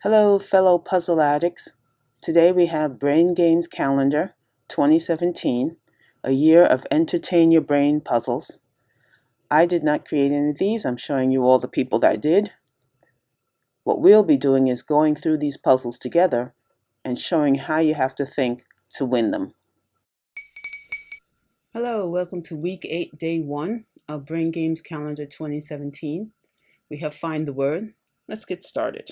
Hello, fellow puzzle addicts. Today we have Brain Games Calendar 2017, a year of entertain your brain puzzles. I did not create any of these. I'm showing you all the people that did. What we'll be doing is going through these puzzles together and showing how you have to think to win them. Hello, welcome to week 8, day 1 of Brain Games Calendar 2017. We have Find the Word. Let's get started.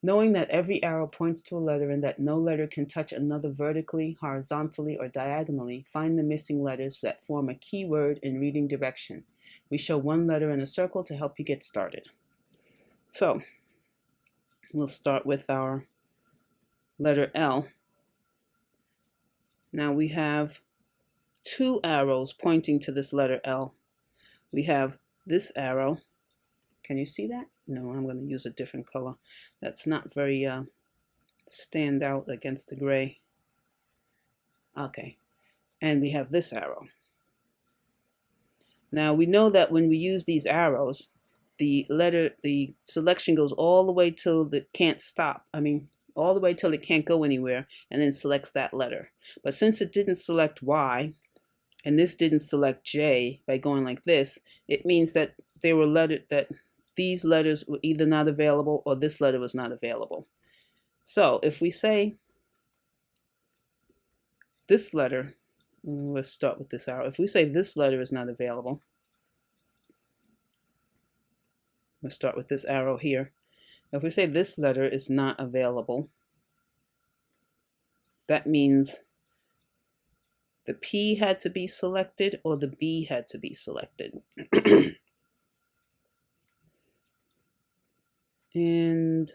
Knowing that every arrow points to a letter and that no letter can touch another vertically, horizontally, or diagonally, find the missing letters that form a key word in reading direction. We show one letter in a circle to help you get started. So, we'll start with our letter L. Now we have two arrows pointing to this letter L. We have this arrow. Can you see that? No, I'm going to use a different color. That's not very stand out against the gray. Okay, and we have this arrow. Now we know that when we use these arrows, the selection goes all the way till it can't stop. All the way till it can't go anywhere, and then selects that letter. But since it didn't select Y, and this didn't select J by going like this, it means that these letters were either not available or this letter was not available. So if we say this letter, let's start with this arrow. If we say this letter is not available, we'll start with this arrow here. If we say this letter is not available, that means the P had to be selected or the B had to be selected. And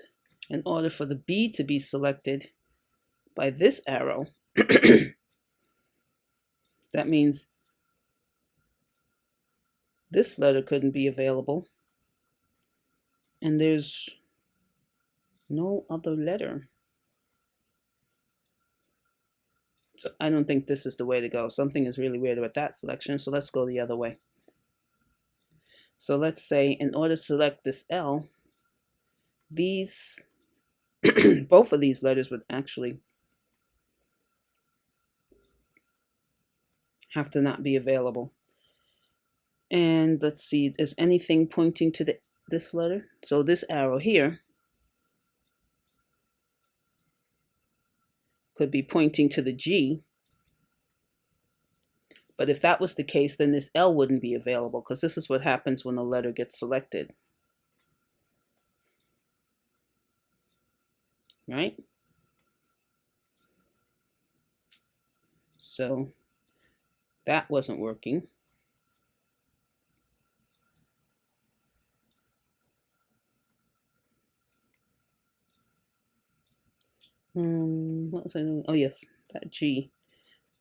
in order for the B to be selected by this arrow, that means this letter couldn't be available, and there's no other letter. So I don't think this is the way to go. Something is really weird with that selection, so let's go the other way. So let's say in order to select this L, these both of these letters would actually have to not be available. And let's see, is anything pointing to this letter? So this arrow here could be pointing to the G. But if that was the case, then this L wouldn't be available, because this is what happens when a letter gets selected. Right? So that wasn't working. What was I doing? Oh yes, that G.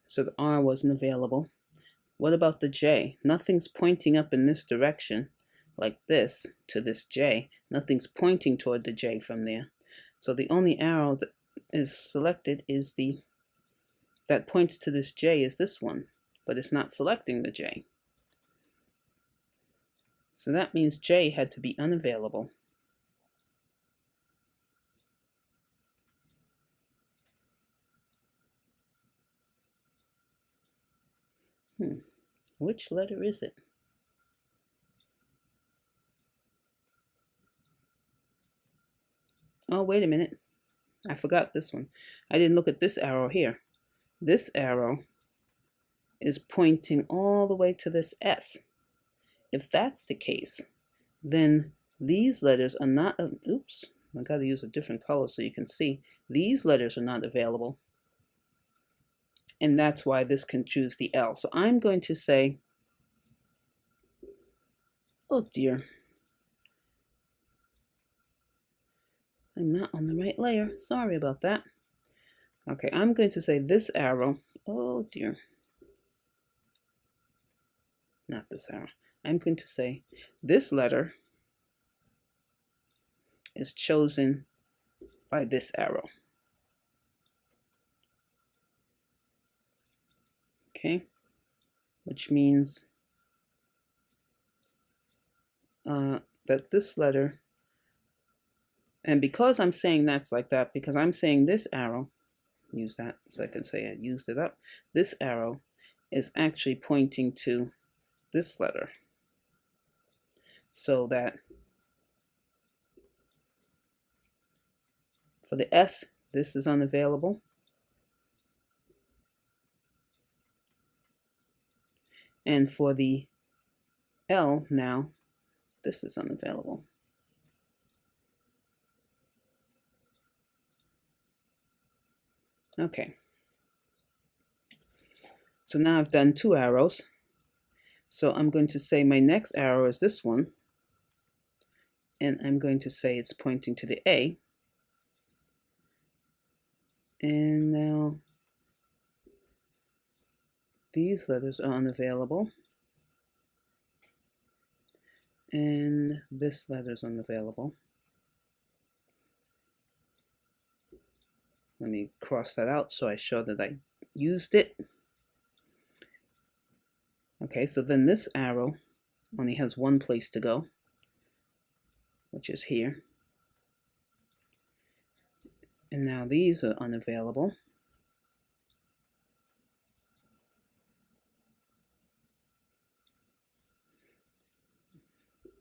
So the R wasn't available. What about the J? Nothing's pointing up in this direction, like this, to this J. Nothing's pointing toward the J from there. So the only arrow that is selected is that points to this J is this one, but it's not selecting the J. So that means J had to be unavailable. Which letter is it? Oh, wait a minute. I forgot this one. I didn't look at this arrow here. This arrow is pointing all the way to this S. If that's the case, then these letters are not, oops, I gotta use a different color so you can see. These letters are not available. And that's why this can choose the L. So I'm going to say, oh dear, I'm not on the right layer. Sorry about that. Okay, I'm going to say this arrow, oh dear, not this arrow. I'm going to say this letter is chosen by this arrow. Okay, which means that this letter And because I'm saying that's like that, because I'm saying this arrow, use that so I can say I used it up, this arrow is actually pointing to this letter. So that for the S, this is unavailable. And for the L now, this is unavailable. Okay. So now I've done 2 arrows. So I'm going to say my next arrow is this one. And I'm going to say it's pointing to the A. And now these letters are unavailable. And this letter is unavailable. Let me cross that out so I show that I used it. Okay, so then this arrow only has one place to go, which is here. And now these are unavailable.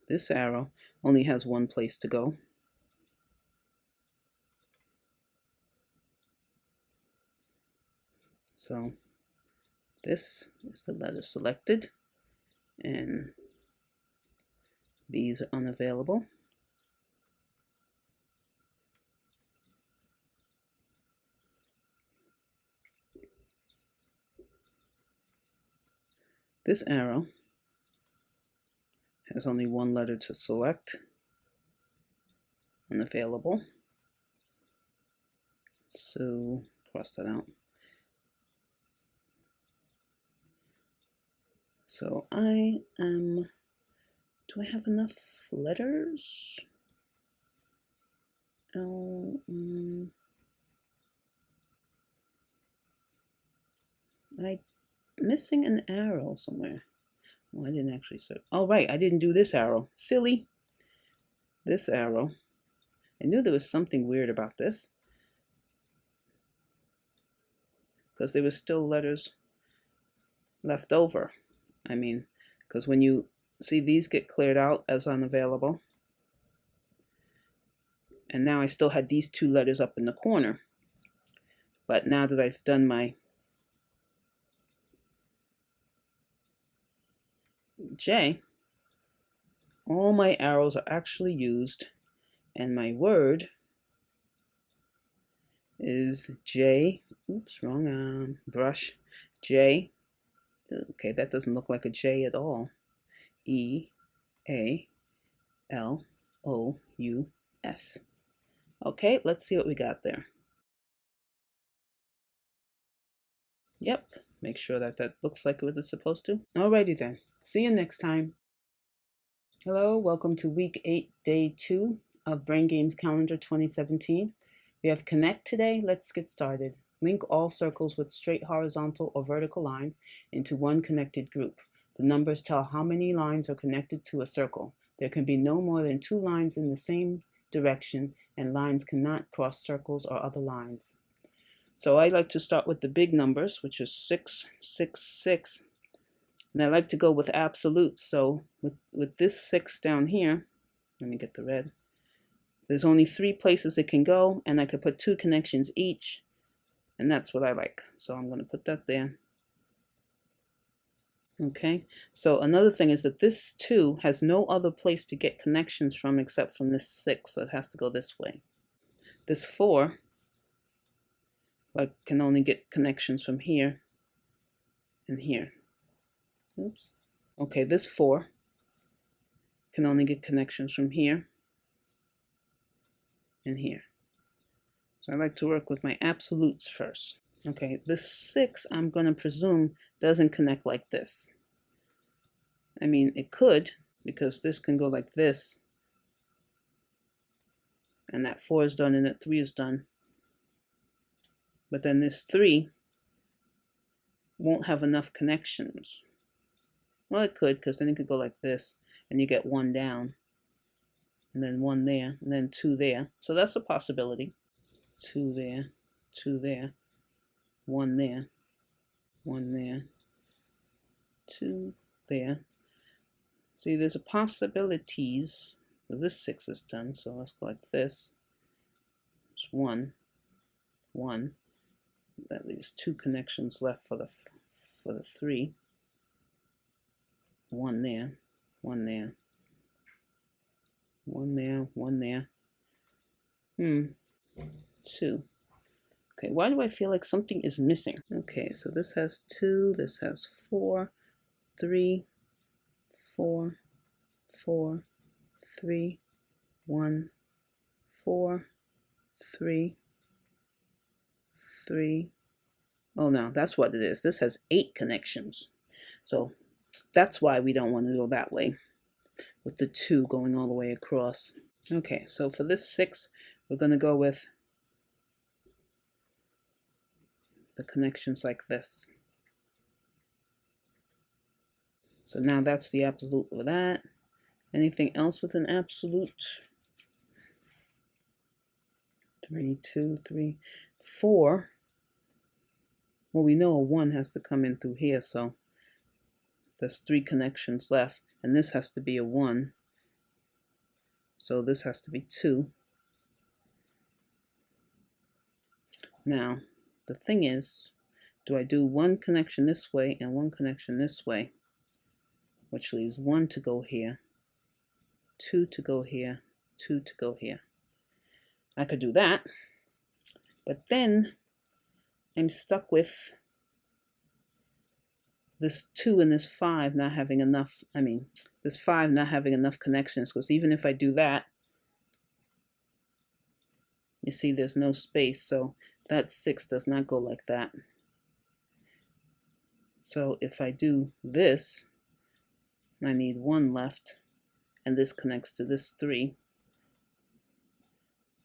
This arrow only has one place to go. So this is the letter selected, and these are unavailable. This arrow has only one letter to select, unavailable. So cross that out. So I am, do I have enough letters? I'm missing an arrow somewhere. Oh, I didn't actually say. Oh, right, I didn't do this arrow. Silly. This arrow. I knew there was something weird about this, because there was still letters left over. I mean, because when you see these get cleared out as unavailable, and now I still had these 2 letters up in the corner. But now that I've done my J, all my arrows are actually used, and my word is J, oops, wrong brush, J, okay, that doesn't look like a J at all, E-A-L-O-U-S. Okay, let's see what we got there. Yep, make sure that that looks like it was supposed to. Alrighty then, see you next time. Hello, welcome to week 8, day 2 of Brain Games Calendar 2017. We have connect today. Let's get started. Link all circles with straight horizontal or vertical lines into one connected group. The numbers tell how many lines are connected to a circle. There can be no more than 2 lines in the same direction, and lines cannot cross circles or other lines. So I like to start with the big numbers, which is 6, 6, 6. And I like to go with absolutes. So with this 6 down here, let me get the red. There's only 3 places it can go, and I could put 2 connections each, and that's what I like. So I'm going to put that there. Okay, so another thing is that this 2 has no other place to get connections from except from this 6, so it has to go this way. This 4, like, can only get connections from here and here. Oops. Okay, this 4 can only get connections from here and here. So I like to work with my absolutes first. Okay, this 6, I'm going to presume, doesn't connect like this. I mean, it could, because this can go like this. And that 4 is done and that 3 is done. But then this 3 won't have enough connections. Well, it could, because then it could go like this, and you get 1 down. and then 1 there, and then 2 there. So that's a possibility. 2 there, 2 there, 1 there, 1 there, 2 there. See, there's a possibilities. Well, this 6 is done, so let's go like this. It's 1, 1. That leaves 2 connections left for the 3. 1 there, 1 there, 1 there, 1 there. 2. Okay, why do I feel like something is missing? Okay, so this has 2, this has 4, 3, 4, 4, 3, 1, 4, 3, 3. Oh no, that's what it is. This has 8 connections. So that's why we don't want to go that way, with the 2 going all the way across. Okay, so for this 6, we're going to go with the connections like this. So now that's the absolute for that. Anything else with an absolute? 3, 2, 3, 4. Well, we know a 1 has to come in through here, so there's 3 connections left, and this has to be a 1. So this has to be 2. Now, the thing is, do I do 1 connection this way and 1 connection this way, which leaves 1 to go here, 2 to go here, 2 to go here. I could do that, but then I'm stuck with this 2 and this 5 not having enough, this 5 not having enough connections, because even if I do that, you see there's no space, so that 6 does not go like that. So if I do this, I need 1 left, and this connects to this 3.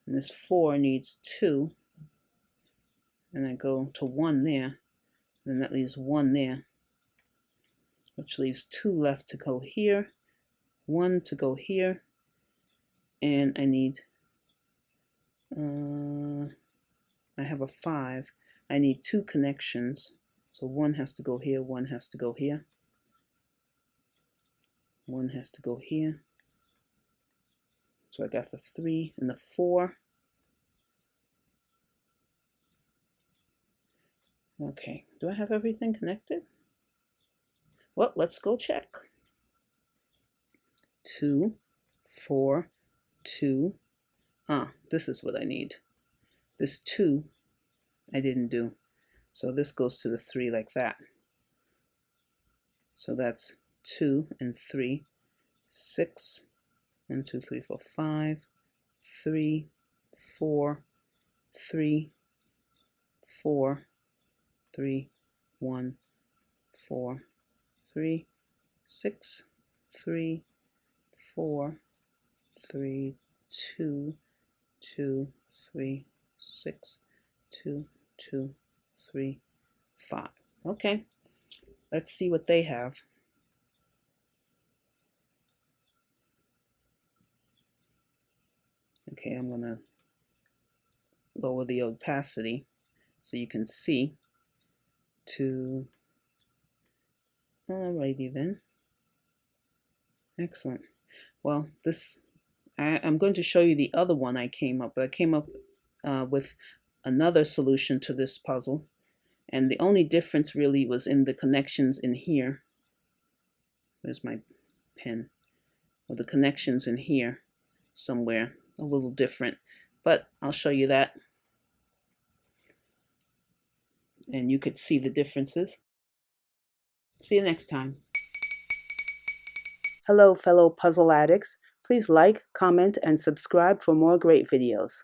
And this 4 needs 2, and I go to 1 there, and that leaves 1 there, which leaves 2 left to go here, 1 to go here, and I need, I have a 5. I need 2 connections, so 1 has to go here, 1 has to go here, 1 has to go here. So I got the 3 and the 4. Okay, do I have everything connected? Well, let's go check. 2, 4, 2. This is what I need. This 2 I didn't do. So this goes to the 3 like that. So that's 2 and 3, 6. 1, 2, 3, 4, 5, 3, 4, 3, 4, 3, 1, 4, 3, 6, 3, 4, 3, 2, 2, 3, 6, 2, 2, 3, 5. Okay, let's see what they have. Okay, I'm going to lower the opacity so you can see. Alrighty then. Excellent. Well, I'm going to show you the other one I came up with. I came up with another solution to this puzzle, and the only difference really was in the connections in here. There's my pen. Well, the connections in here somewhere, a little different, but I'll show you that, and you could see the differences. See you next time. Hello, fellow puzzle addicts. Please like, comment, and subscribe for more great videos.